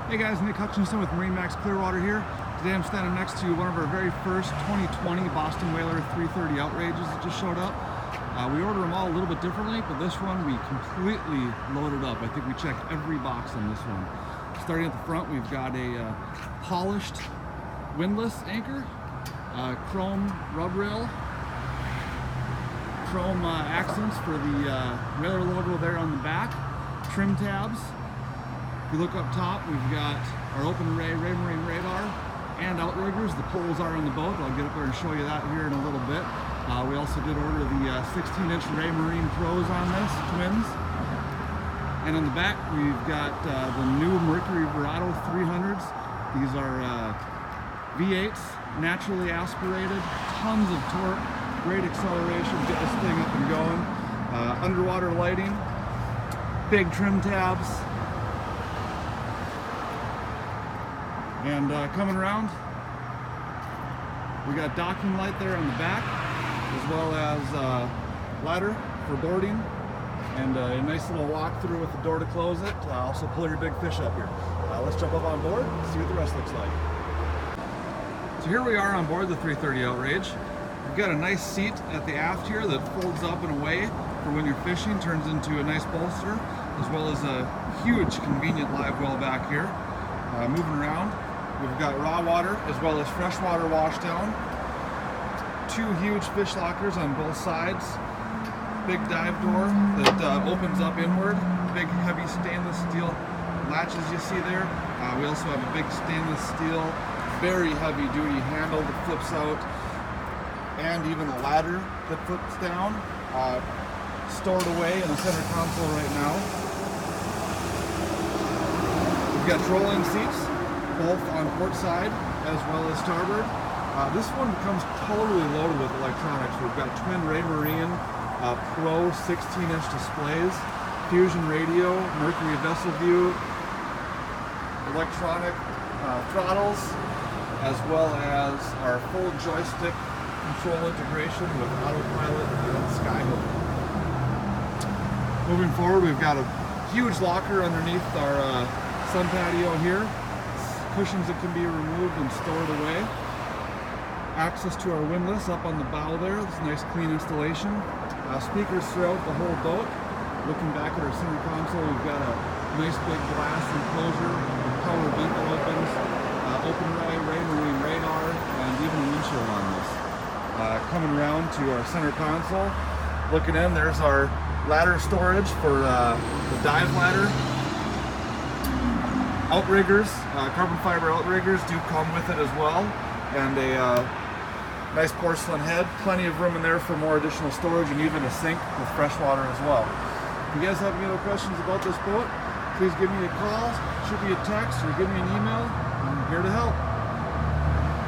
Hey guys, Nick Hutchinson with MarineMax Clearwater here. Today I'm standing next to one of our very first 2020 Boston Whaler 330 Outrages that just showed up. We order them all a little bit differently, but this one we completely loaded up. I think we checked every box on this one. Starting at the front, we've got a polished windlass anchor, chrome rub rail, chrome accents for the Whaler logo there on the back, trim tabs. If you look up top, we've got our open array Marine radar and outriggers. The poles are on the boat. I'll get up there and show you that here in a little bit. We also did order the 16-inch Marine Pros on this, twins. And on the back, we've got the new Mercury Verado 300s. These are V8s, naturally aspirated, tons of torque, great acceleration, get this thing up and going. Underwater lighting, big trim tabs. And coming around, we got docking light there on the back, as well as ladder for boarding, and a nice little walk through with the door to close it. Also pull your big fish up here. Let's jump up on board and see what the rest looks like. So here we are on board the 330 Outrage. We've got a nice seat at the aft here that folds up and away for when you're fishing, turns into a nice bolster, as well as a huge convenient live well back here. Moving around, we've got raw water as well as freshwater washdown. Two huge fish lockers on both sides. Big dive door that opens up inward. Big heavy stainless steel latches you see there. We also have a big stainless steel, very heavy duty handle that flips out, and even a ladder that flips down. Stored away in the center console right now. We've got trolling seats, both on port side as well as starboard. This one becomes totally loaded with electronics. We've got twin Marine Pro 16-inch displays, Fusion radio, Mercury vessel view, electronic throttles, as well as our full joystick control integration with autopilot and skyhook. Moving forward, we've got a huge locker underneath our sun patio here. Cushions that can be removed and stored away. Access to our windlass up on the bow there. This nice clean installation. Speakers throughout the whole boat. Looking back at our center console, we've got a nice big glass enclosure, power vent that opens, open array Marine radar, and even a windshield on this. Coming around to our center console, looking in, there's our ladder storage for the dive ladder. Outriggers, carbon fiber outriggers do come with it as well, and a nice porcelain head. Plenty of room in there for more additional storage, and even a sink with fresh water as well. If you guys have any other questions about this boat, please give me a call, shoot me a text, or give me an email. I'm here to help.